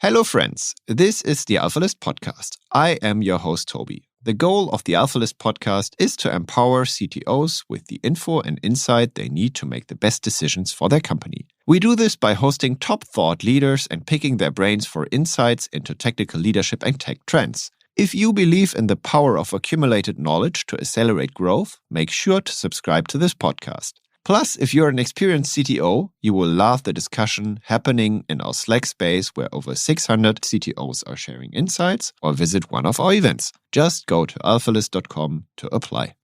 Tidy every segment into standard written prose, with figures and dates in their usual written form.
Hello, friends. This is the Alphalist podcast. I am your host, Toby. The goal of the Alphalist podcast is to empower CTOs with the info and insight they need to make the best decisions for their company. We do this by hosting top thought leaders and picking their brains for insights into technical leadership and tech trends. If you believe in the power of accumulated knowledge to accelerate growth, make sure to subscribe to this podcast. Plus, if you're an experienced CTO, you will love the discussion happening in our Slack space where over 600 CTOs are sharing insights, or visit one of our events. Just go to alphalist.com to apply.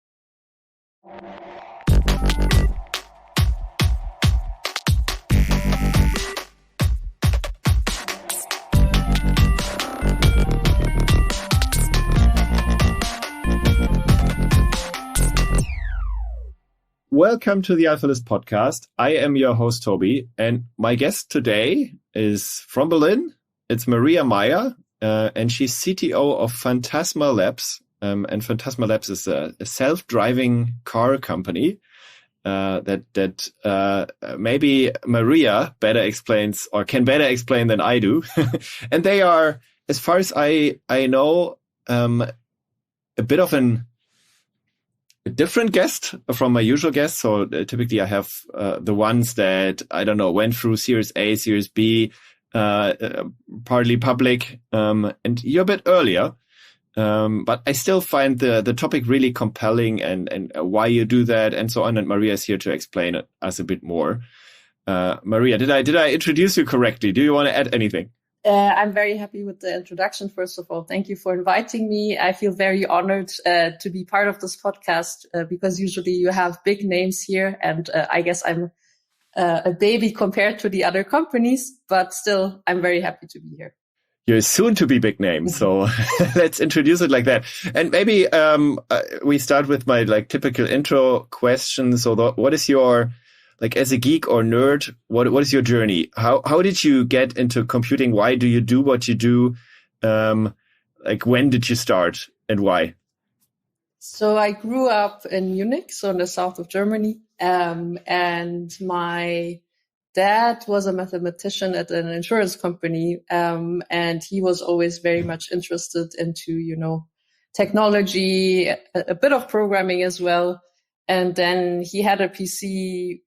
Welcome to the Alphalist podcast. I am your host, Toby, and my guest today is from Berlin. It's Meier, and she's CTO of Phantasma Labs. And Phantasma Labs is a self-driving car company that maybe Maria better explains or can better explain than I do. And they are, as far as I know, a bit of a different guest from my usual guests. So typically I have the ones that, I don't know, went through Series A, Series B, partly public, and you're a bit earlier. But I still find the topic really compelling and why you do that and so on. And Maria is here to explain it us a bit more. Maria, did I introduce you correctly? Do you want to add anything? I'm very happy with the introduction. First of all, thank you for inviting me. I feel very honored to be part of this podcast because usually you have big names here, and I guess I'm a baby compared to the other companies, but still, I'm very happy to be here. You're a soon-to-be big name, so let's introduce it like that. And maybe we start with my typical intro question. So, what is your as a geek or nerd, what is your journey? How did you get into computing? Why do you do what you do? When did you start and why? So I grew up in Munich, so in the south of Germany. And my dad was a mathematician at an insurance company. And he was always very much interested into, technology, a bit of programming as well. And then he had a PC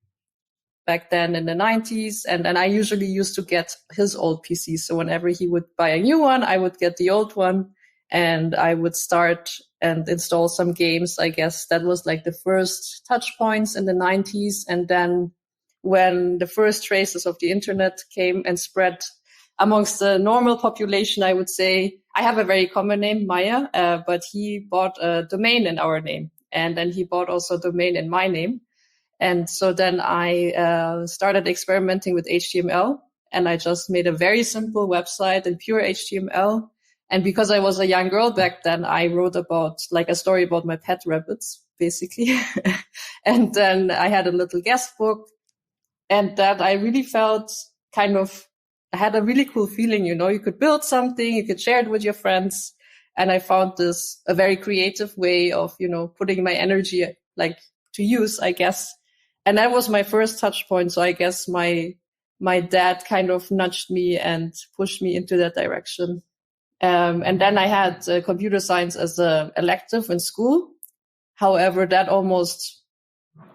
back then in the 90s. And I usually used to get his old PC. So whenever he would buy a new one, I would get the old one and I would start and install some games. I guess that was the first touch points in the 90s. And then when the first traces of the internet came and spread amongst the normal population, I would say I have a very common name, Meier, but he bought a domain in our name. And then he bought also a domain in my name. And so then I started experimenting with HTML, and I just made a very simple website in pure HTML. And because I was a young girl back then, I wrote about a story about my pet rabbits, basically. And then I had a little guest book, and that I really felt I had a really cool feeling, you could build something, you could share it with your friends. And I found this a very creative way of, putting my energy to use, I guess. And that was my first touch point. So I guess my dad kind of nudged me and pushed me into that direction. And then I had computer science as an elective in school. However, that almost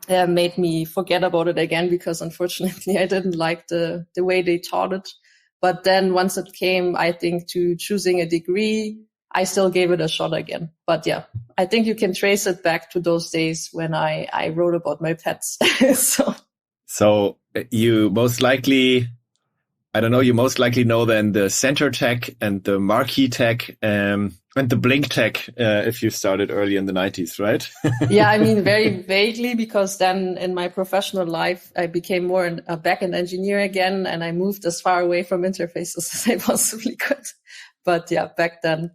made me forget about it again because unfortunately I didn't like the way they taught it. But then once it came, I think, to choosing a degree, I still gave it a shot again. But yeah, I think you can trace it back to those days when I wrote about my pets. So you most likely, you most likely know then the center tech and the marquee tech and the blink tech if you started early in the 90s, right? Yeah, very vaguely, because then in my professional life, I became more a backend engineer again, and I moved as far away from interfaces as I possibly could. But yeah, back then,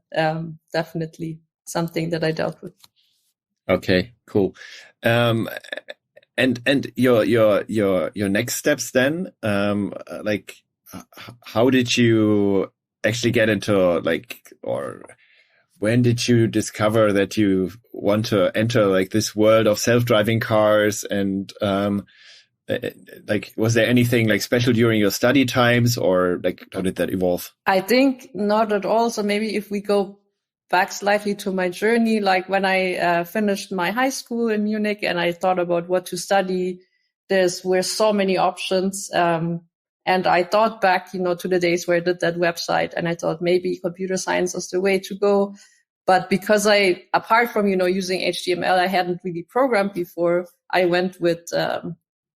definitely something that I dealt with. Okay, cool. And your next steps then, how did you actually get into or when did you discover that you want to enter this world of self-driving cars? And like, was there anything like special during your study times, or like how did that evolve? I think not at all. So maybe if we go back slightly to my journey, like when I finished my high school in Munich and I thought about what to study, were so many options. And I thought back, to the days where I did that website, and I thought maybe computer science is the way to go. But because apart from, using HTML, I hadn't really programmed before, I went with,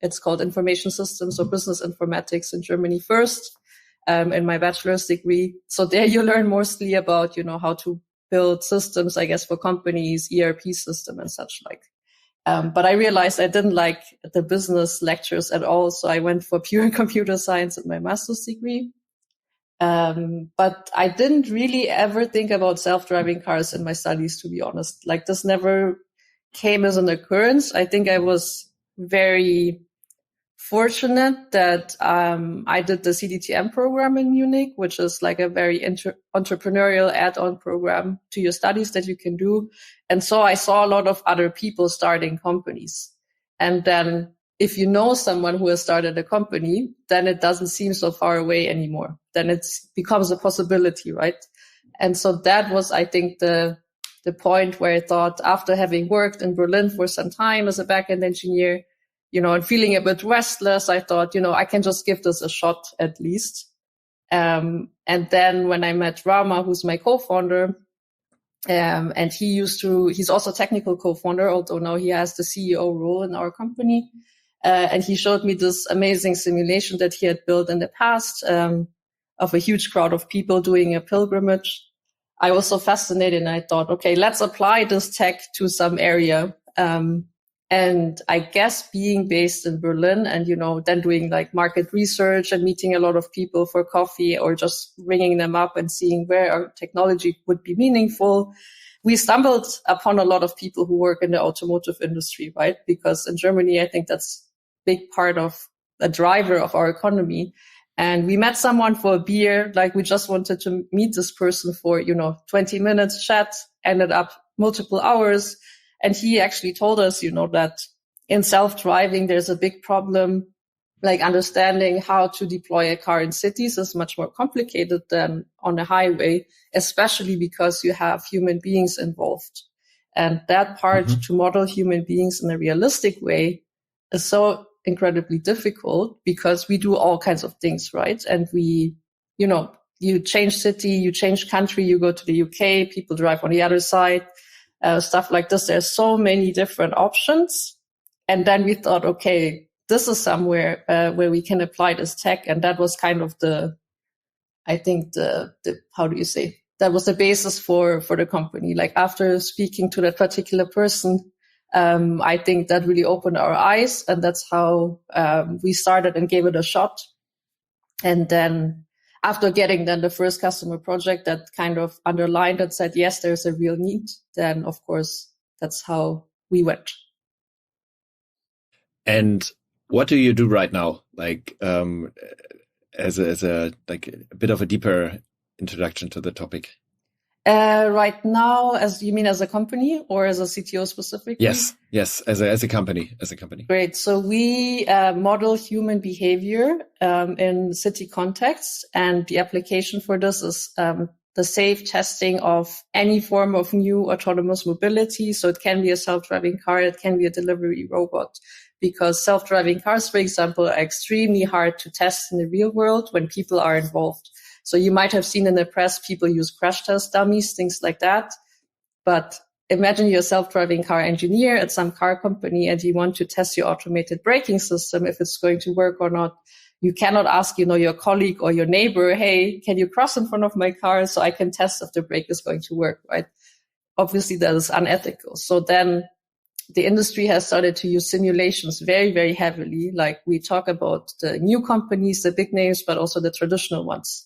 it's called information systems or business informatics in Germany first, in my bachelor's degree. So there you learn mostly about, how to build systems, I guess, for companies, ERP system and such like. But I realized I didn't like the business lectures at all. So I went for pure computer science in my master's degree. But I didn't really ever think about self-driving cars in my studies, to be honest. Like this never came as an occurrence. I think I was very fortunate that I did the CDTM program in Munich, which is like a very entrepreneurial add-on program to your studies that you can do. And so I saw a lot of other people starting companies. And then if you know someone who has started a company, then it doesn't seem so far away anymore. Then it becomes a possibility, right? And so that was, I think, the point where I thought, after having worked in Berlin for some time as a backend engineer, and feeling a bit restless, I thought, I can just give this a shot at least. And then when I met Rama, who's my co-founder, and he's also a technical co-founder, although now he has the CEO role in our company. And he showed me this amazing simulation that he had built in the past, of a huge crowd of people doing a pilgrimage. I was so fascinated and I thought, okay, let's apply this tech to some area. And I guess being based in Berlin and, then doing like market research and meeting a lot of people for coffee or just ringing them up and seeing where our technology would be meaningful, we stumbled upon a lot of people who work in the automotive industry, right? Because in Germany, I think that's a big part of a driver of our economy. And we met someone for a beer, like we just wanted to meet this person for, 20 minutes chat, ended up multiple hours. And he actually told us, that in self-driving, there's a big problem, like understanding how to deploy a car in cities is much more complicated than on a highway, especially because you have human beings involved. And that part to model human beings in a realistic way is so incredibly difficult because we do all kinds of things, right? And we, you change city, you change country, you go to the UK, people drive on the other side. Stuff like this. There's so many different options. And then we thought, okay, this is somewhere where we can apply this tech. And that was kind of how do you say? That was the basis for the company. Like after speaking to that particular person, I think that really opened our eyes. And that's how we started and gave it a shot. And then after getting then the first customer project that kind of underlined and said, yes, there's a real need, then of course, that's how we went. And what do you do right now? Like, as a bit of a deeper introduction to the topic. Right now, as you mean as a company or as a CTO specifically? Yes, as a company. Great. So we model human behavior in city contexts, and the application for this is the safe testing of any form of new autonomous mobility. So it can be a self-driving car, it can be a delivery robot, because self-driving cars, for example, are extremely hard to test in the real world when people are involved. So you might have seen in the press, people use crash test dummies, things like that. But imagine you're a self-driving car engineer at some car company and you want to test your automated braking system, if it's going to work or not. You cannot ask, your colleague or your neighbor, hey, can you cross in front of my car so I can test if the brake is going to work, right? Obviously, that is unethical. So then the industry has started to use simulations very, very heavily. Like we talk about the new companies, the big names, but also the traditional ones.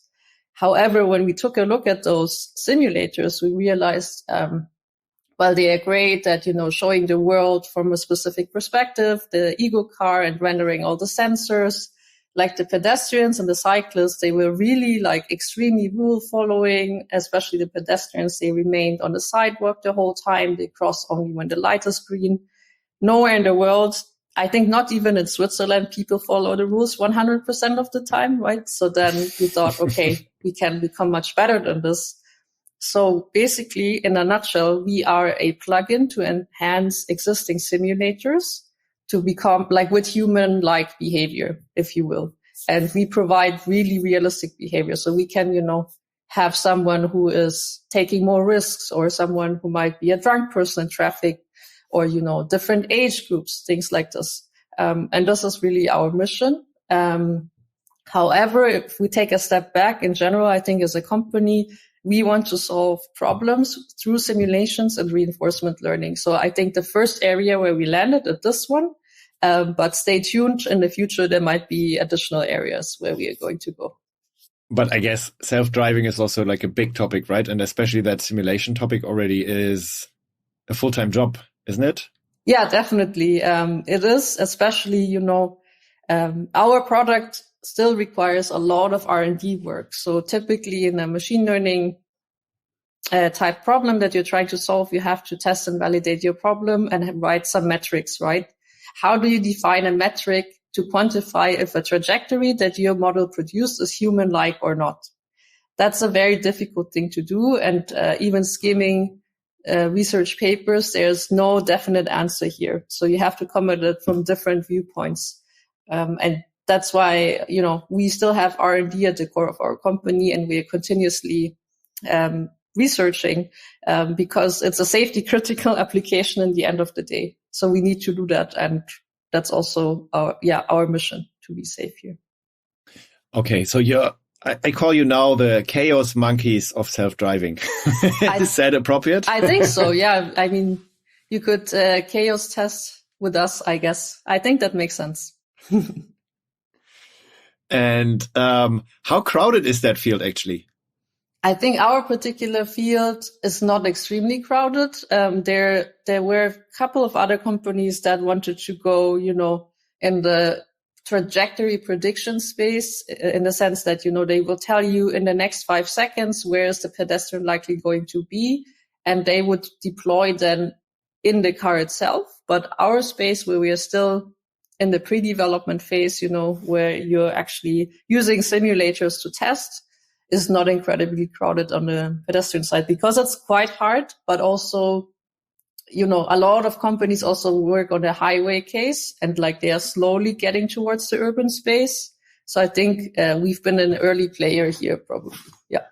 However, when we took a look at those simulators, we realized, while they are great at, showing the world from a specific perspective, the ego car and rendering all the sensors, like the pedestrians and the cyclists, they were really like extremely rule following, especially the pedestrians. They remained on the sidewalk the whole time. They crossed only when the light is green. Nowhere in the world I think not even in Switzerland, people follow the rules 100% of the time, right? So then we thought, okay, we can become much better than this. So basically, in a nutshell, we are a plugin to enhance existing simulators to become like with human-like behavior, if you will. And we provide really realistic behavior. So we can, have someone who is taking more risks, or someone who might be a drunk person in traffic, or, different age groups, things like this. And this is really our mission. However, if we take a step back in general, I think as a company, we want to solve problems through simulations and reinforcement learning. So I think the first area where we landed at this one, but stay tuned. In the future, there might be additional areas where we are going to go. But I guess self-driving is also like a big topic, right? And especially that simulation topic already is a full-time job, isn't it? Yeah, definitely. It is, especially, our product still requires a lot of R&D work. So typically in a machine learning type problem that you're trying to solve, you have to test and validate your problem and write some metrics, right? How do you define a metric to quantify if a trajectory that your model produced is human-like or not? That's a very difficult thing to do. And even skimming research papers, there's no definite answer here. So you have to come at it from different viewpoints. And that's why, we still have R&D at the core of our company, and we are continuously researching because it's a safety critical application in the end of the day. So we need to do that. And that's also our mission, to be safe here. Okay, so I call you now the chaos monkeys of self-driving. Is that appropriate? I think so, yeah. I mean, you could chaos test with us, I guess. I think that makes sense. And how crowded is that field actually? I think our particular field is not extremely crowded. There were a couple of other companies that wanted to go, in the trajectory prediction space, in the sense that, they will tell you in the next 5 seconds, where is the pedestrian likely going to be? And they would deploy then in the car itself. But our space, where we are still in the pre-development phase, where you're actually using simulators to test, is not incredibly crowded on the pedestrian side, because it's quite hard, but also, a lot of companies also work on the highway case, and they are slowly getting towards the urban space. So I think we've been an early player here, probably. Yeah.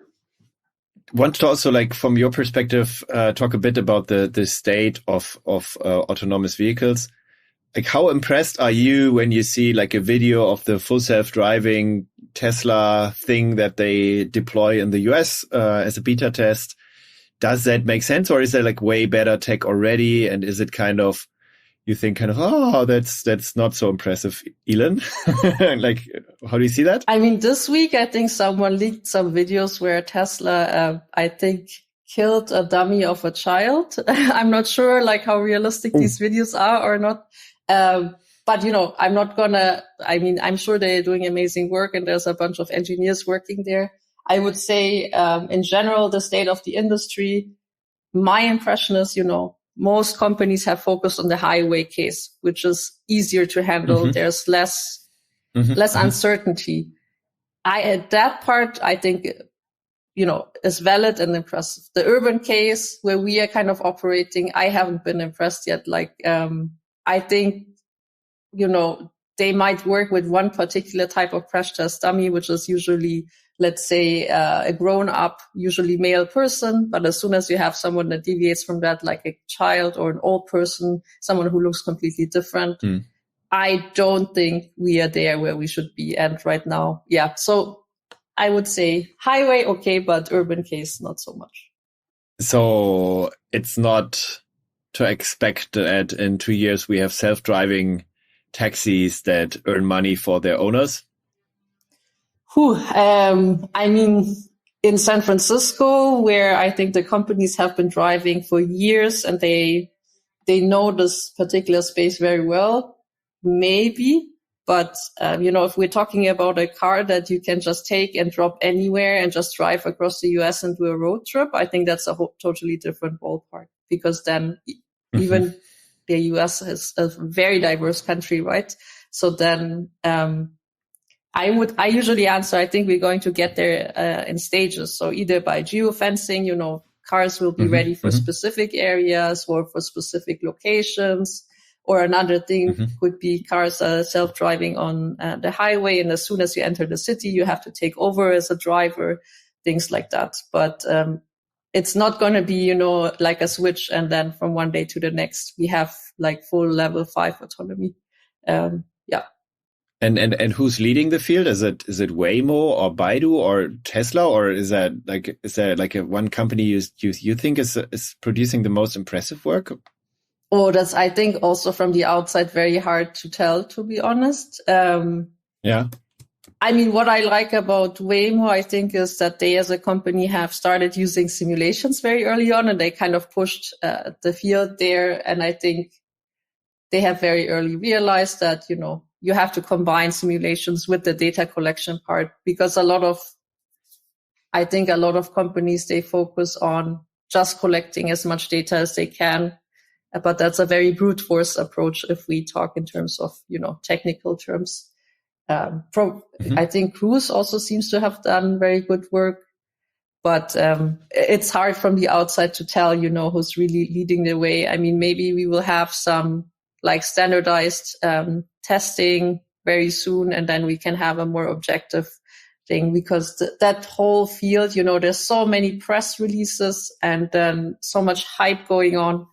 Want to also, from your perspective, talk a bit about the state of autonomous vehicles. How impressed are you when you see a video of the full self-driving Tesla thing that they deploy in the US as a beta test? Does that make sense, or is there way better tech already? And is it you think oh, that's not so impressive, Elon? How do you see that? I mean, this week, I think someone leaked some videos where Tesla, I think, killed a dummy of a child. I'm not sure how realistic these videos are or not. But, I'm not I'm sure they're doing amazing work, and there's a bunch of engineers working there. I would say, in general, the state of the industry, my impression is, most companies have focused on the highway case, which is easier to handle. Mm-hmm. There's less uncertainty. That part, I think, is valid and impressive. The urban case where we are kind of operating, I haven't been impressed yet. I think, they might work with one particular type of crash test dummy, which is usually, let's say, a grown-up, usually male person. But as soon as you have someone that deviates from that, like a child or an old person, someone who looks completely different, I don't think we are there where we should be. And right now, yeah. So I would say highway, okay, but urban case, not so much. So it's not to expect that in 2 years we have self-driving taxis that earn money for their owners? I mean, in San Francisco, where I think the companies have been driving for years and they know this particular space very well, maybe. But, if we're talking about a car that you can just take and drop anywhere and just drive across the US and do a road trip, I think that's a totally different ballpark, because then even the US is a very diverse country, right? So then, I usually answer, I think we're going to get there in stages. So either by geofencing, cars will be ready for specific areas or for specific locations. Or another thing could be cars self-driving on the highway. And as soon as you enter the city, you have to take over as a driver, things like that. But it's not going to be, like a switch and then from one day to the next, we have like full level 5 autonomy. Yeah. And who's leading the field? Is it Waymo or Baidu or Tesla, or is there like a one company you think is producing the most impressive work? Oh, that's, I think, also from the outside very hard to tell, to be honest. Yeah. I mean, what I like about Waymo, I think, is that they as a company have started using simulations very early on, and they kind of pushed the field there. And I think they have very early realized that, you have to combine simulations with the data collection part, because I think a lot of companies, they focus on just collecting as much data as they can. But that's a very brute force approach if we talk in terms of, technical terms. I think Cruise also seems to have done very good work, but it's hard from the outside to tell, who's really leading the way. I mean, maybe we will have some like standardized testing very soon, and then we can have a more objective thing, because that whole field, there's so many press releases and then so much hype going on.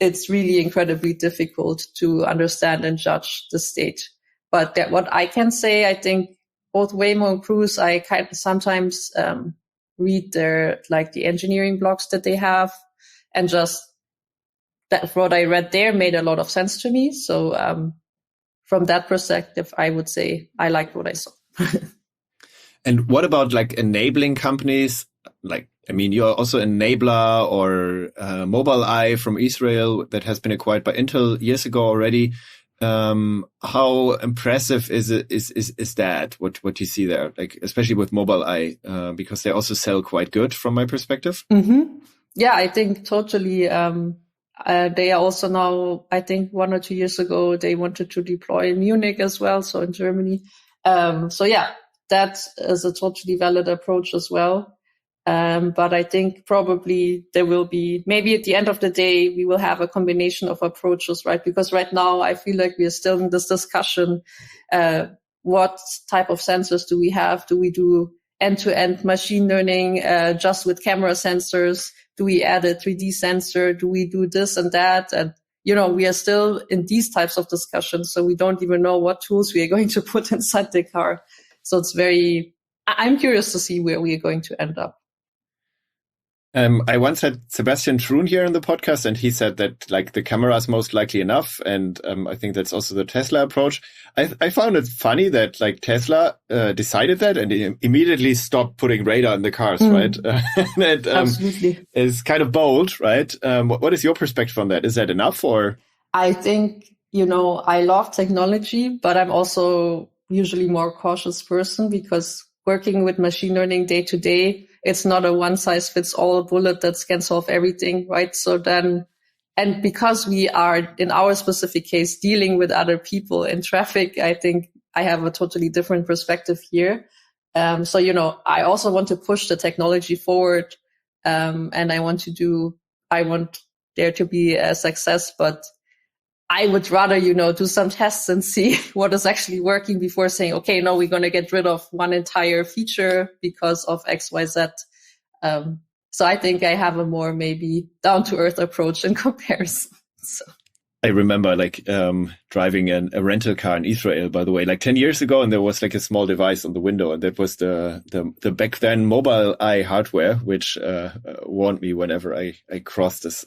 It's really incredibly difficult to understand and judge the state. But what I can say, I think both Waymo and Cruise, I kind of sometimes read the engineering blogs that they have, and just that what I read there made a lot of sense to me. So from that perspective, I would say I liked what I saw. And what about like enabling companies? You're also Enabler or Mobileye from Israel that has been acquired by Intel years ago already. How impressive is that? What you see there, like especially with Mobileye, because they also sell quite good from my perspective. Yeah, I think totally. They are also now, I think 1 or 2 years ago, they wanted to deploy in Munich as well, so in Germany. So yeah, that is a totally valid approach as well. But I think probably there will be, maybe at the end of the day, we will have a combination of approaches, right? Because right now I feel like we are still in this discussion. What type of sensors do we have? Do we do end-to-end machine learning just with camera sensors? Do we add a 3D sensor? Do we do this and that? And, we are still in these types of discussions. So we don't even know what tools we are going to put inside the car. So I'm curious to see where we are going to end up. I once had Sebastian Trun here on the podcast, and he said that like the camera is most likely enough. And I think that's also the Tesla approach. I found it funny that like Tesla decided that and immediately stopped putting radar in the cars, right? That Absolutely is kind of bold, right? What is your perspective on that? Is that enough, or? I think, I love technology, but I'm also usually more cautious person, because working with machine learning day to day, it's not a one size fits all bullet that can solve everything, right? So then, and because we are in our specific case dealing with other people in traffic, I think I have a totally different perspective here. So, I also want to push the technology forward. And I want there to be a success, but I would rather, do some tests and see what is actually working before saying, okay, no, we're going to get rid of one entire feature because of X, Y, Z. So I think I have a more maybe down to earth approach in comparison. So. I remember driving a rental car in Israel, by the way, like 10 years ago, and there was like a small device on the window, and that was the back then Mobileye hardware, which warned me whenever I crossed this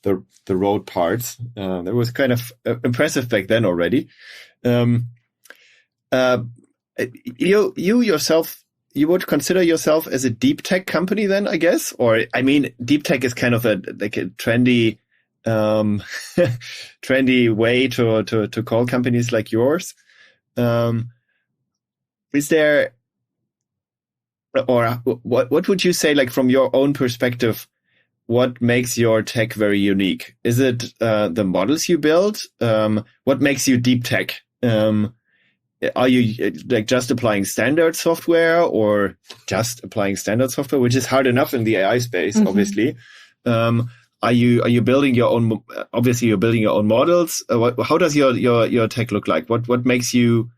the road parts. That was kind of impressive back then already. You yourself, you would consider yourself as a deep tech company then, I guess? Or, I mean, deep tech is kind of a trendy, trendy way to call companies like yours. Is there, or what would you say, like from your own perspective, what makes your tech very unique? Is it the models you build? What makes you deep tech? Are you like just applying standard software, or just applying standard software, which is hard enough in the AI space, obviously? Are you building your own? Obviously, you're building your own models. How does your tech look like? What makes you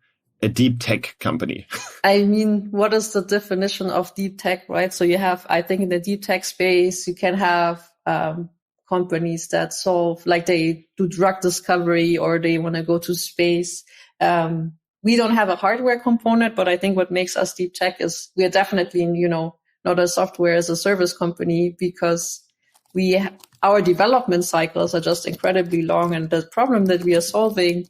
a deep tech company? I mean, what is the definition of deep tech, right? So you have, I think, in the deep tech space, you can have companies that solve, like they do drug discovery or they want to go to space. We don't have a hardware component, but I think what makes us deep tech is we are definitely, not a software as a service company, because our development cycles are just incredibly long. And the problem that we are solving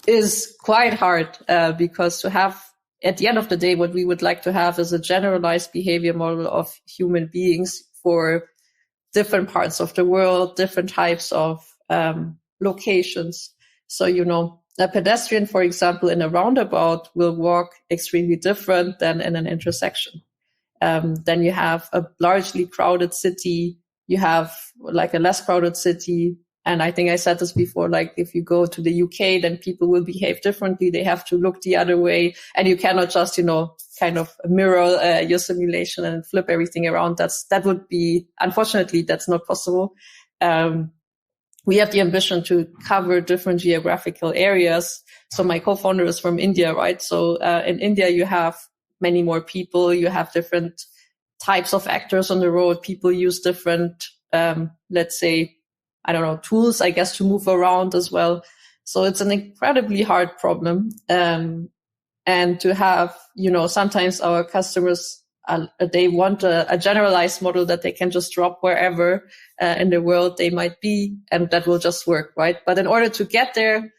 is quite hard, because at the end of the day, what we would like to have is a generalized behavior model of human beings for different parts of the world, different types of locations. So, a pedestrian, for example, in a roundabout will walk extremely different than in an intersection. Then you have a largely crowded city. You have like a less crowded city. And I think I said this before, like if you go to the UK, then people will behave differently. They have to look the other way, and you cannot just, kind of mirror your simulation and flip everything around. That would be, unfortunately, that's not possible. We have the ambition to cover different geographical areas. So my co-founder is from India, right? So in India, you have many more people. You have different types of actors on the road. People use different, let's say, tools, I guess, to move around as well. So it's an incredibly hard problem. And to have, sometimes our customers, they want a generalized model that they can just drop wherever in the world they might be, and that will just work, right? But in order to get there,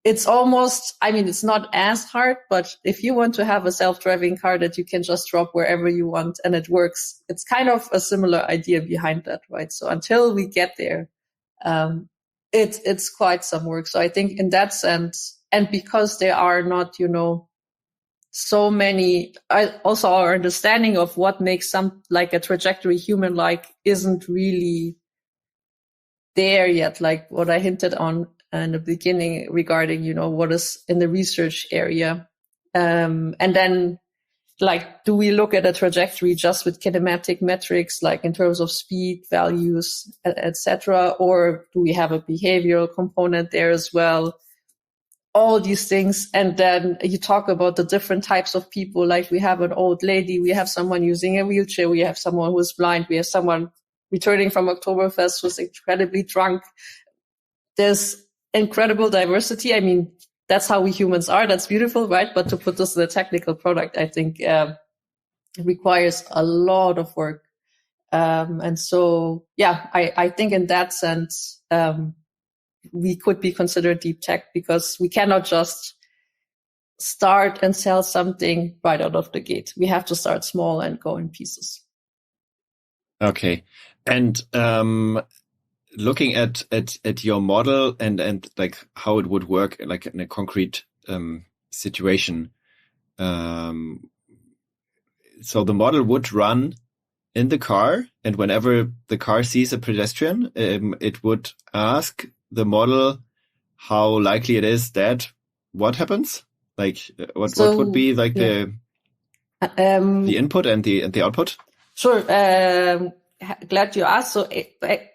it's almost, it's not as hard, but if you want to have a self-driving car that you can just drop wherever you want and it works, it's kind of a similar idea behind that, right? So until we get there, it's quite some work. So I think in that sense, and because there are not, so many, also our understanding of what makes a trajectory human-like isn't really there yet, like what I hinted on in the beginning regarding, what is in the research area. And then, do we look at a trajectory just with kinematic metrics, like in terms of speed, values, etc., or do we have a behavioral component there as well? All these things. And then you talk about the different types of people, like we have an old lady, we have someone using a wheelchair, we have someone who's blind, we have someone returning from Oktoberfest who's incredibly drunk. There's incredible diversity. That's how we humans are. That's beautiful, right? But to put this in a technical product, I think it requires a lot of work. And so, I think in that sense, we could be considered deep tech, because we cannot just start and sell something right out of the gate. We have to start small and go in pieces. Okay. And looking at your model and like how it would work, like in a concrete situation. So the model would run in the car, and whenever the car sees a pedestrian, it would ask the model how likely it is that what happens? Like what would be like the input and the output? Sure. Glad you asked. So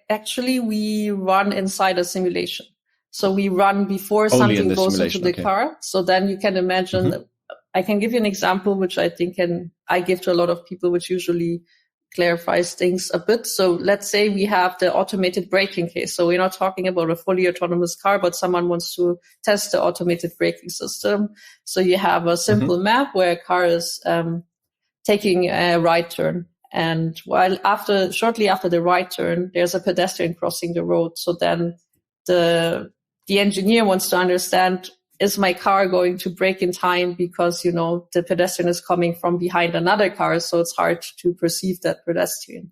actually we run inside a simulation. So we run before Only something goes into the okay. car. So then you can imagine, I can give you an example, which I think I give to a lot of people, which usually clarifies things a bit. So let's say we have the automated braking case. So we're not talking about a fully autonomous car, but someone wants to test the automated braking system. So you have a simple map where a car is taking a right turn. And shortly after the right turn, there's a pedestrian crossing the road. So then the engineer wants to understand, is my car going to brake in time because, the pedestrian is coming from behind another car, so it's hard to perceive that pedestrian.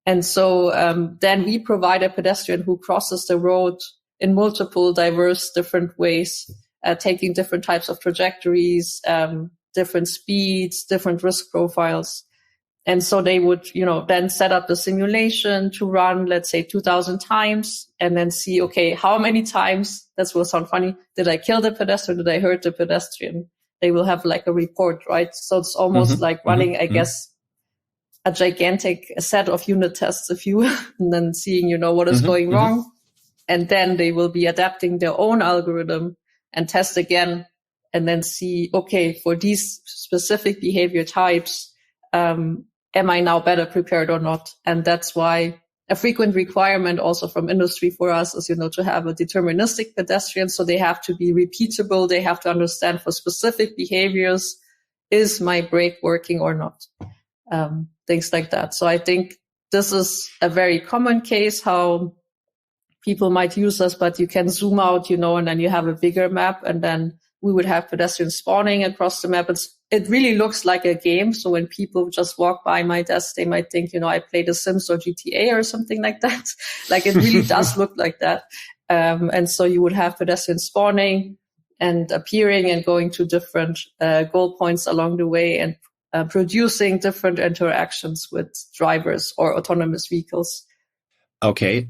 And so then we provide a pedestrian who crosses the road in multiple diverse different ways, taking different types of trajectories, different speeds, different risk profiles. And so they would, then set up the simulation to run, let's say 2000 times and then see, okay, how many times, that will sound funny, did I kill the pedestrian? Did I hurt the pedestrian? They will have like a report, right? So it's almost like running, I guess, a gigantic set of unit tests, if you will, and then seeing, what is going wrong. And then they will be adapting their own algorithm and test again and then see, okay, for these specific behavior types, am I now better prepared or not? And that's why a frequent requirement also from industry for us is, to have a deterministic pedestrian. So they have to be repeatable. They have to understand for specific behaviors, is my brake working or not? Things like that. So I think this is a very common case how people might use this, but you can zoom out, and then you have a bigger map, and then we would have pedestrians spawning across the map. It really looks like a game. So when people just walk by my desk, they might think, I played The Sims or GTA or something like that. Like it really does look like that. And so you would have pedestrians spawning and appearing and going to different goal points along the way and producing different interactions with drivers or autonomous vehicles. Okay.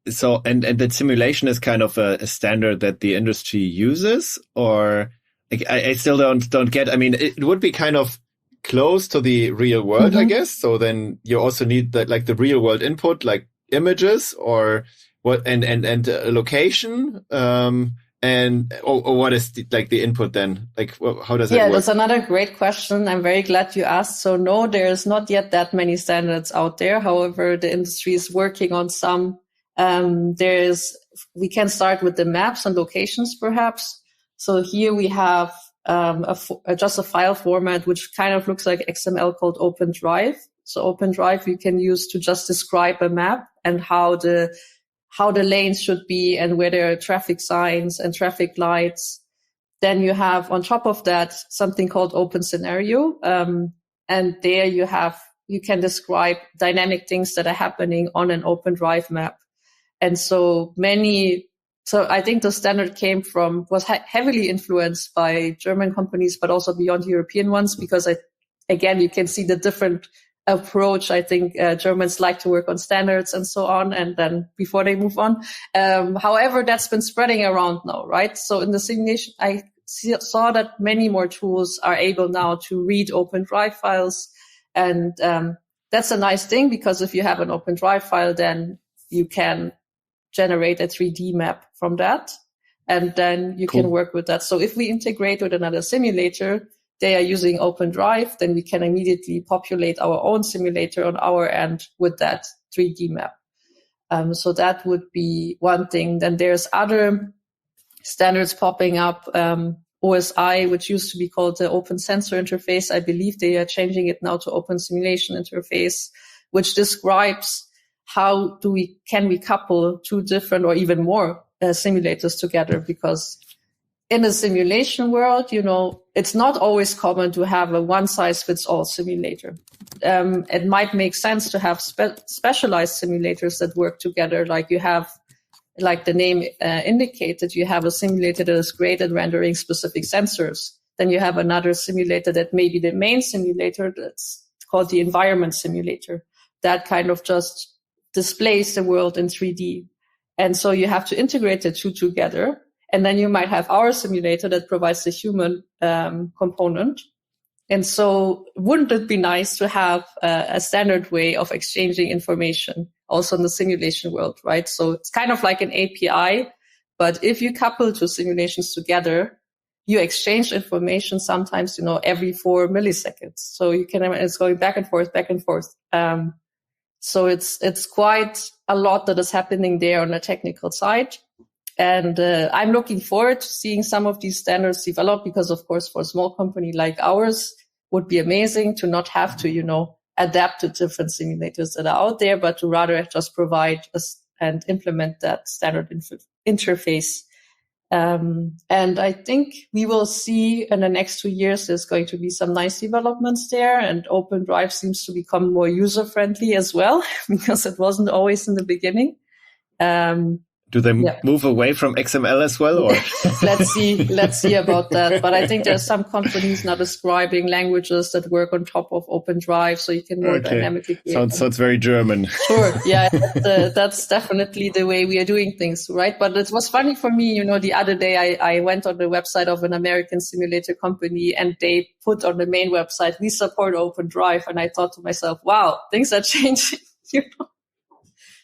So, and that simulation is kind of a standard that the industry uses, or I still don't get. I mean, it would be kind of close to the real world, I guess. So then you also need the real world input, like images or what, and location. And what is the input then? Like, how does that work? Yeah, that's another great question. I'm very glad you asked. So no, there's not yet that many standards out there. However, the industry is working on some. We can start with the maps and locations, perhaps. So here we have just a file format which kind of looks like XML called OpenDrive. So OpenDrive you can use to just describe a map and how the lanes should be and where there are traffic signs and traffic lights. Then you have on top of that something called Open Scenario. And there you can describe dynamic things that are happening on an OpenDrive map. And so I think the standard was heavily influenced by German companies, but also beyond European ones, because again, you can see the different approach. I think Germans like to work on standards and so on, and then before they move on. However, that's been spreading around now, right? So in the simulation, I saw that many more tools are able now to read OpenDrive files. And that's a nice thing, because if you have an OpenDrive file, then you can generate a 3D map from that. And then you can work with that. So if we integrate with another simulator, they are using OpenDrive, then we can immediately populate our own simulator on our end with that 3D map. So that would be one thing. Then there's other standards popping up. OSI, which used to be called the Open Sensor Interface. I believe they are changing it now to Open Simulation Interface, which describes how can we couple two different or even more simulators together, because in a simulation world, it's not always common to have a one-size-fits-all simulator. It might make sense to have specialized simulators that work together. Like you have, like the name indicated, you have a simulator that is great at rendering specific sensors. Then you have another simulator that may be the main simulator that's called the environment simulator. That kind of just displays the world in 3D. And so you have to integrate the two together. And then you might have our simulator that provides the human component. And so wouldn't it be nice to have a standard way of exchanging information also in the simulation world, right? So it's kind of like an API, but if you couple two simulations together, you exchange information sometimes, every 4 milliseconds. So it's going back and forth, back and forth. So it's quite a lot that is happening there on the technical side. And I'm looking forward to seeing some of these standards develop, because, of course, for a small company like ours, would be amazing to not have to, adapt to different simulators that are out there, but to rather just provide and implement that standard interface. And I think we will see in the next 2 years, there's going to be some nice developments there, and OpenDrive seems to become more user-friendly as well, because it wasn't always in the beginning. Do they move away from XML as well? Or let's see about that. But I think there's some companies now describing languages that work on top of OpenDrive, so you can more dynamically create. Sounds very German. Sure, yeah, that's definitely the way we are doing things, right? But it was funny for me, the other day I went on the website of an American simulator company, and they put on the main website, we support OpenDrive, and I thought to myself, wow, things are changing.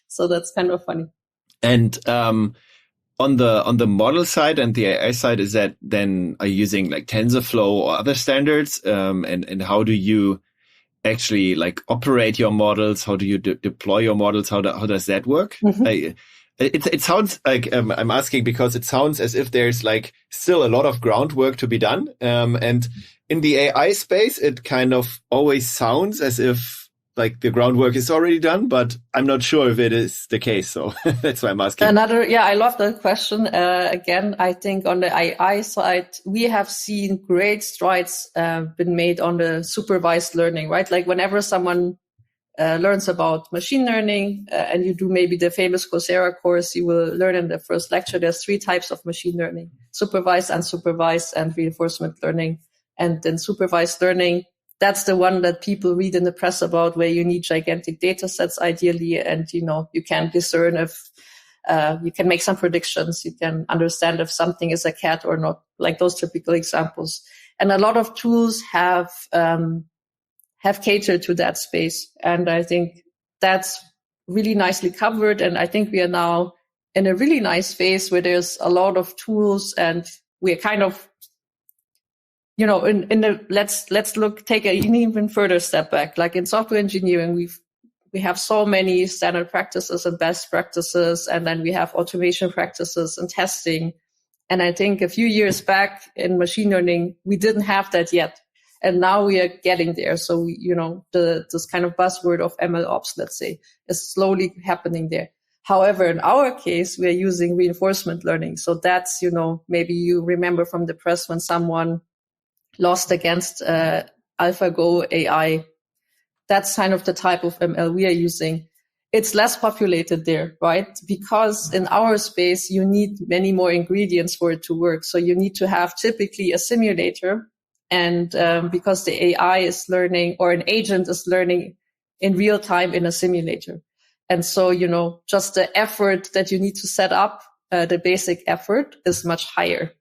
So that's kind of funny. And on the model side and the AI side, is that then are you using like TensorFlow or other standards? And how do you actually like operate your models? How do you deploy your models? How does that work? Mm-hmm. It sounds like I'm asking because it sounds as if there's like still a lot of groundwork to be done. And in the AI space, it kind of always sounds as if like the groundwork is already done, but I'm not sure if it is the case. So that's why I'm asking. I love that question. Again, I think on the AI side, we have seen great strides been made on the supervised learning, right? Like whenever someone learns about machine learning and you do maybe the famous Coursera course, you will learn in the first lecture, there's 3 types of machine learning: supervised, unsupervised, and reinforcement learning. And then supervised learning, that's the one that people read in the press about, where you need gigantic data sets ideally, and you can discern if you can make some predictions, you can understand if something is a cat or not, like those typical examples. And a lot of tools have catered to that space, and I think that's really nicely covered. And I think we are now in a really nice phase where there's a lot of tools, and we're kind of let's take an even further step back. Like in software engineering, we have so many standard practices and best practices, and then we have automation practices and testing. And I think a few years back in machine learning, we didn't have that yet. And now we are getting there. So this kind of buzzword of ML ops, let's say, is slowly happening there. However, in our case, we are using reinforcement learning. So that's, maybe you remember from the press when someone lost against AlphaGo AI. That's kind of the type of ML we are using. It's less populated there, right? Because in our space, you need many more ingredients for it to work. So you need to have typically a simulator. And because the AI is learning, or an agent is learning in real time in a simulator. And so, just the effort that you need to set up, the basic effort is much higher.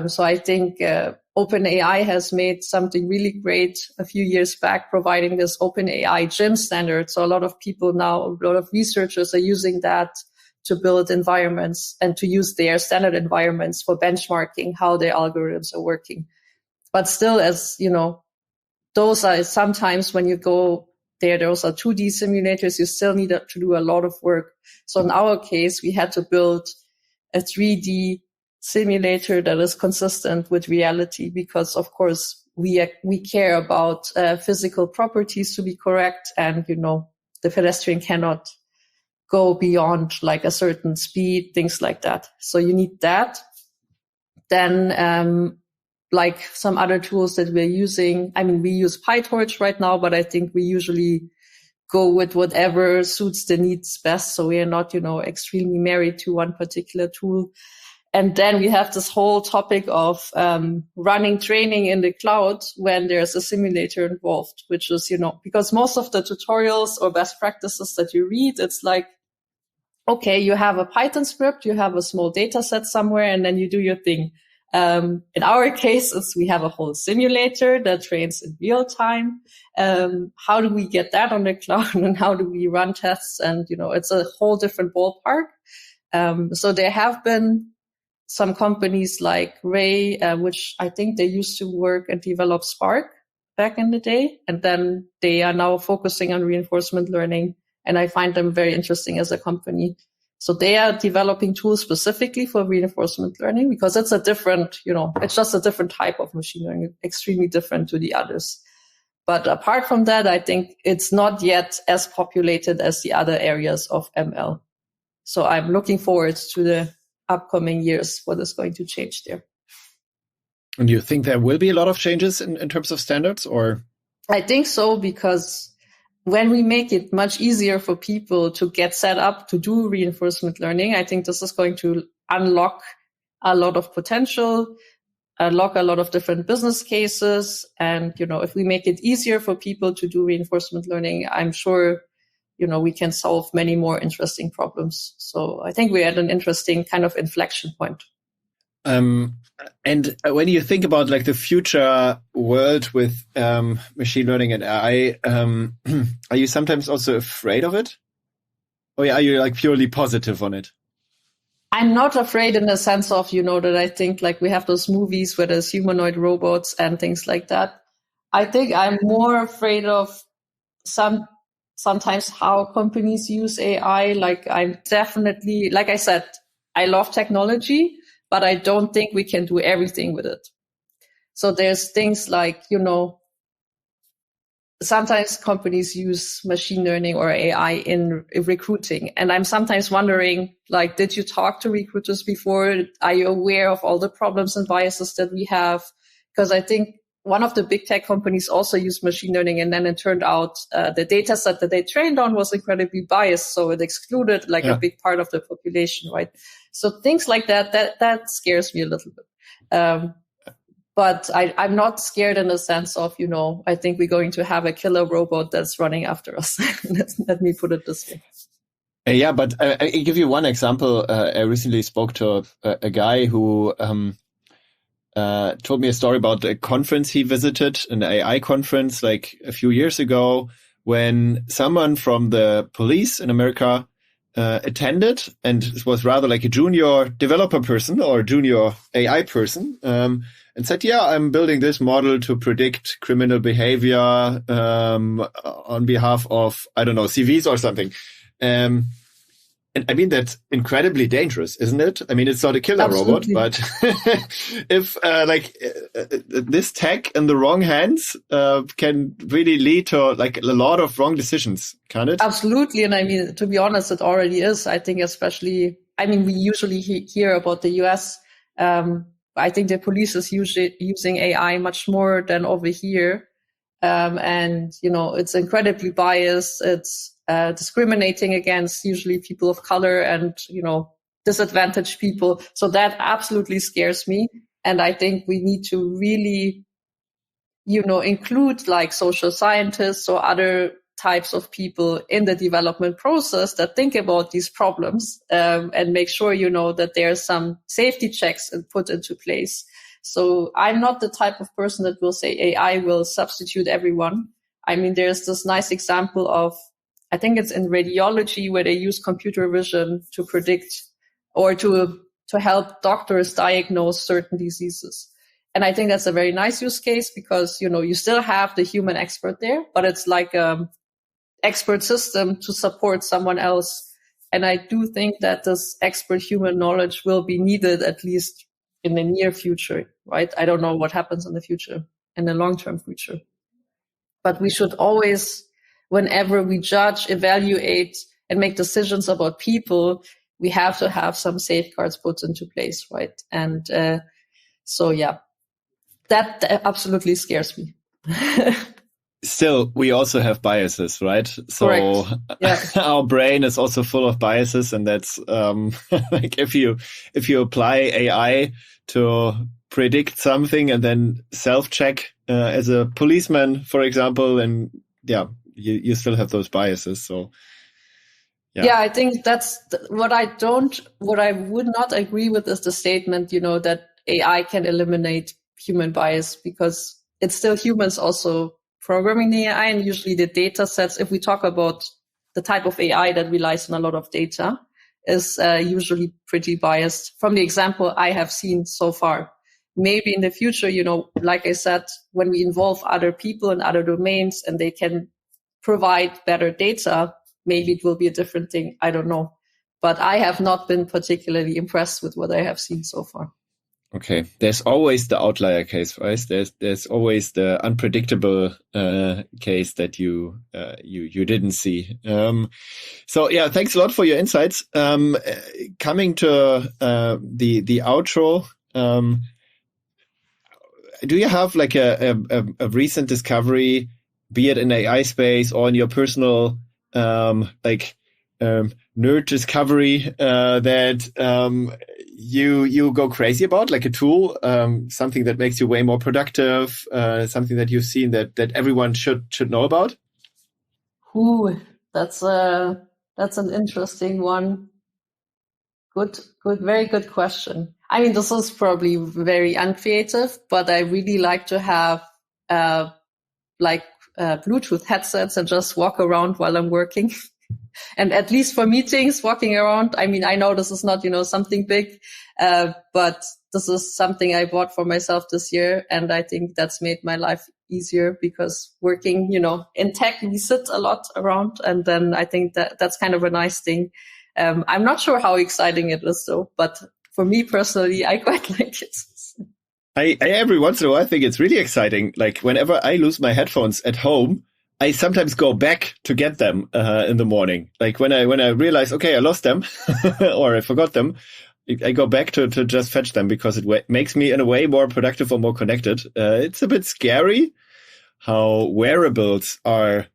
So I think OpenAI has made something really great a few years back, providing this OpenAI gym standard. So a lot of people now, a lot of researchers are using that to build environments and to use their standard environments for benchmarking how their algorithms are working. But still, as those are sometimes when you go there, those are 2D simulators. You still need to do a lot of work. So in our case, we had to build a 3D simulator that is consistent with reality, because of course we care about physical properties to be correct, and the pedestrian cannot go beyond like a certain speed, things like that. So you need that. Then like some other tools that we're using, we use PyTorch right now, but I think we usually go with whatever suits the needs best. So we are not extremely married to one particular tool. And then we have this whole topic of running training in the cloud when there's a simulator involved, which is, because most of the tutorials or best practices that you read, it's like, okay, you have a Python script, you have a small data set somewhere, and then you do your thing. In our case, we have a whole simulator that trains in real time. How do we get that on the cloud, and how do we run tests? And, it's a whole different ballpark. So there have been some companies like Ray, which I think they used to work and develop Spark back in the day. And then they are now focusing on reinforcement learning. And I find them very interesting as a company. So they are developing tools specifically for reinforcement learning, because it's a different, it's just a different type of machine learning, extremely different to the others. But apart from that, I think it's not yet as populated as the other areas of ML. So I'm looking forward to the upcoming years, what is going to change there. And you think there will be a lot of changes in terms of standards, or? I think so, because when we make it much easier for people to get set up to do reinforcement learning, I think this is going to unlock a lot of potential, unlock a lot of different business cases. And, if we make it easier for people to do reinforcement learning, I'm sure, we can solve many more interesting problems. So I think we're at an interesting kind of inflection point. And when you think about like the future world with machine learning and AI, are you sometimes also afraid of it? Or are you like purely positive on it? I'm not afraid in the sense of, that I think like we have those movies where there's humanoid robots and things like that. I think I'm more afraid of sometimes how companies use AI. Like I'm definitely, like I said, I love technology, but I don't think we can do everything with it. So there's things like, sometimes companies use machine learning or AI in recruiting. And I'm sometimes wondering, like, did you talk to recruiters before? Are you aware of all the problems and biases that we have? Because I think one of the big tech companies also used machine learning, and then it turned out the data set that they trained on was incredibly biased. So it excluded a big part of the population, right? So things like that scares me a little bit. But I'm not scared in the sense of, I think we're going to have a killer robot that's running after us. Let me put it this way. Yeah, but I give you one example. I recently spoke to a guy who told me a story about a conference he visited, an AI conference like a few years ago, when someone from the police in America attended, and it was rather like a junior developer person or junior AI person, and said, yeah, I'm building this model to predict criminal behavior on behalf of, I don't know, CVs or something. And I mean, that's incredibly dangerous, isn't it? I mean, it's not a killer Absolutely. robot, but if this tech in the wrong hands can really lead to like a lot of wrong decisions, can't it? Absolutely. And I mean, to be honest, it already is. I think especially, we usually hear about the US. I think the police is usually using AI much more than over here. And, it's incredibly biased. It's discriminating against usually people of color and, disadvantaged people. So that absolutely scares me. And I think we need to really, include like social scientists or other types of people in the development process that think about these problems, and make sure, that there's some safety checks put into place. So I'm not the type of person that will say AI will substitute everyone. I mean, there's this nice example of, I think it's in radiology, where they use computer vision to predict or to help doctors diagnose certain diseases. And I think that's a very nice use case because, you still have the human expert there, but it's like expert system to support someone else. And I do think that this expert human knowledge will be needed at least in the near future, right? I don't know what happens in the future, in the long-term future. But we should always, whenever we judge, evaluate, and make decisions about people, we have to have some safeguards put into place, right? And so, yeah, that absolutely scares me. Still, we also have biases, right? So our brain is also full of biases, and that's like if you apply AI to predict something and then self-check as a policeman, for example, and you still have those biases. So yeah, I think that's what I would not agree with is the statement, that AI can eliminate human bias, because it's still humans also programming the AI, and usually the data sets, if we talk about the type of AI that relies on a lot of data, is usually pretty biased from the example I have seen so far. Maybe in the future, like I said, when we involve other people in other domains and they can provide better data, maybe it will be a different thing. I don't know. But I have not been particularly impressed with what I have seen so far. Okay, there's always the outlier case, right? There's always the unpredictable case that you didn't see. So yeah, thanks a lot for your insights. Coming to the outro, do you have like a recent discovery be it in AI space or in your personal nerd discovery that you go crazy about, like a tool, something that makes you way more productive, something that you've seen that everyone should know about? Ooh, that's an interesting one. Good, very good question. I mean, this is probably very uncreative, but I really like to have Bluetooth headsets and just walk around while I'm working. And at least for meetings, walking around, I mean, I know this is not, something big, but this is something I bought for myself this year. And I think that's made my life easier because working, in tech, we sit a lot around. And then I think that's kind of a nice thing. I'm not sure how exciting it is though, but for me personally, I quite like it. I every once in a while, I think it's really exciting. Like whenever I lose my headphones at home, I sometimes go back to get them in the morning. Like when I realize, okay, I lost them or I forgot them, I go back to just fetch them because it makes me in a way more productive or more connected. It's a bit scary how wearables are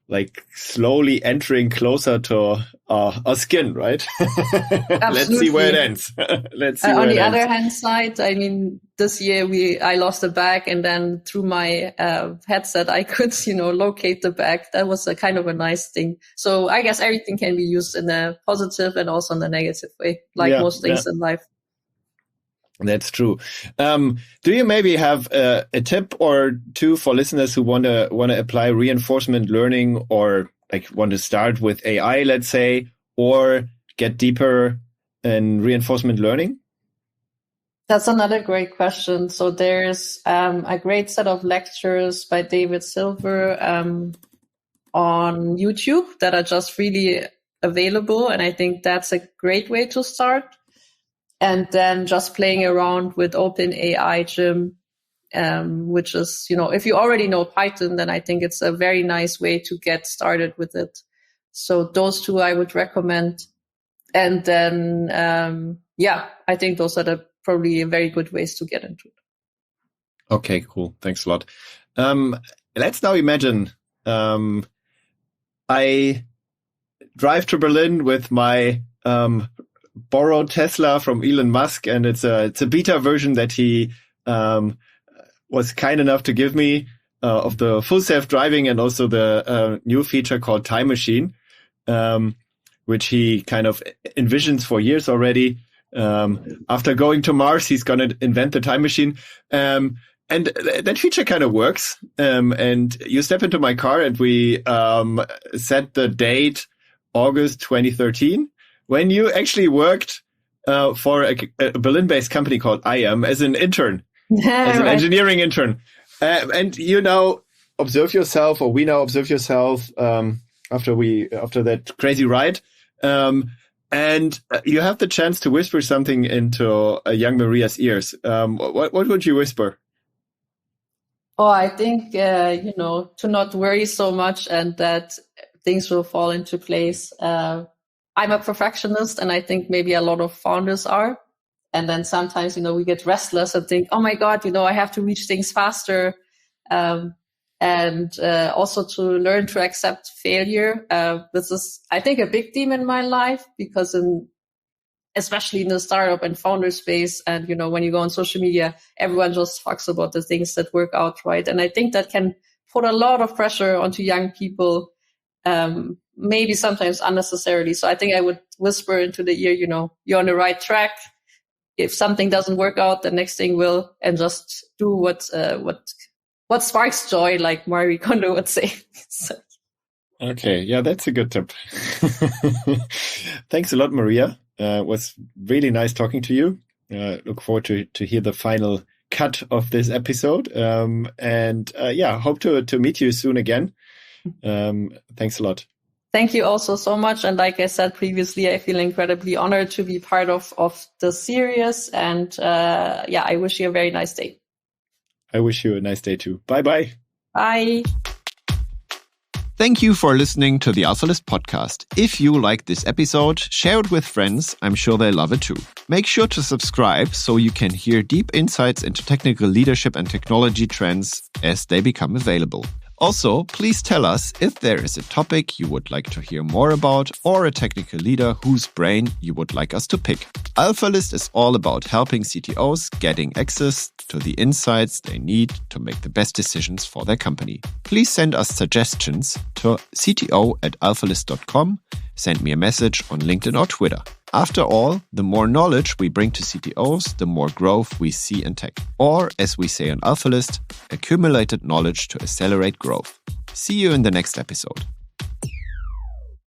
like slowly entering closer to our skin, right? Let's see where it ends. Let's see. On the other hand side, I mean, this year I lost a bag, and then through my headset, I could, locate the bag. That was a kind of a nice thing. So I guess everything can be used in a positive and also in a negative way, like most things in life. That's true. Do you maybe have a tip or two for listeners who want to apply reinforcement learning or like want to start with AI, let's say, or get deeper in reinforcement learning? That's another great question. So there's a great set of lectures by David Silver on YouTube that are just really available. And I think that's a great way to start. And then just playing around with OpenAI Gym, which is, if you already know Python, then I think it's a very nice way to get started with it. So those two I would recommend. And then, I think those are probably very good ways to get into it. Okay, cool. Thanks a lot. Let's now imagine I drive to Berlin with my borrowed Tesla from Elon Musk, and it's a beta version that he was kind enough to give me of the full self-driving and also the new feature called Time Machine, which he kind of envisions for years already. After going to Mars, he's going to invent the time machine. And that feature kind of works. And you step into my car and we set the date August 2013. When you actually worked for a Berlin-based company called IAM as an intern, as an engineering intern. And you now observe yourself, or we now observe yourself after that crazy ride. And you have the chance to whisper something into a young Maria's ears. What would you whisper? Oh, I think, to not worry so much and that things will fall into place. I'm a perfectionist, and I think maybe a lot of founders are. And then sometimes, we get restless and think, oh my God, I have to reach things faster. And also to learn to accept failure. This is, I think, a big theme in my life because especially in the startup and founder space. And, when you go on social media, everyone just talks about the things that work out, right? And I think that can put a lot of pressure onto young people, maybe sometimes unnecessarily. So I think I would whisper into the ear, you're on the right track. If something doesn't work out, the next thing will, and just do what sparks joy, like Marie Kondo would say. So. Okay. Yeah, that's a good tip. Thanks a lot, Maria. It was really nice talking to you. Look forward to hear the final cut of this episode. Hope to meet you soon again. Thanks a lot. Thank you also so much. And like I said previously, I feel incredibly honored to be part of the series. And I wish you a very nice day. I wish you a nice day too. Bye-bye. Bye. Thank you for listening to the Alphalist podcast. If you like this episode, share it with friends. I'm sure they love it too. Make sure to subscribe so you can hear deep insights into technical leadership and technology trends as they become available. Also, please tell us if there is a topic you would like to hear more about or a technical leader whose brain you would like us to pick. AlphaList is all about helping CTOs getting access to the insights they need to make the best decisions for their company. Please send us suggestions to cto@alphalist.com. Send me a message on LinkedIn or Twitter. After all, the more knowledge we bring to CTOs, the more growth we see in tech. Or, as we say on AlphaList, accumulated knowledge to accelerate growth. See you in the next episode.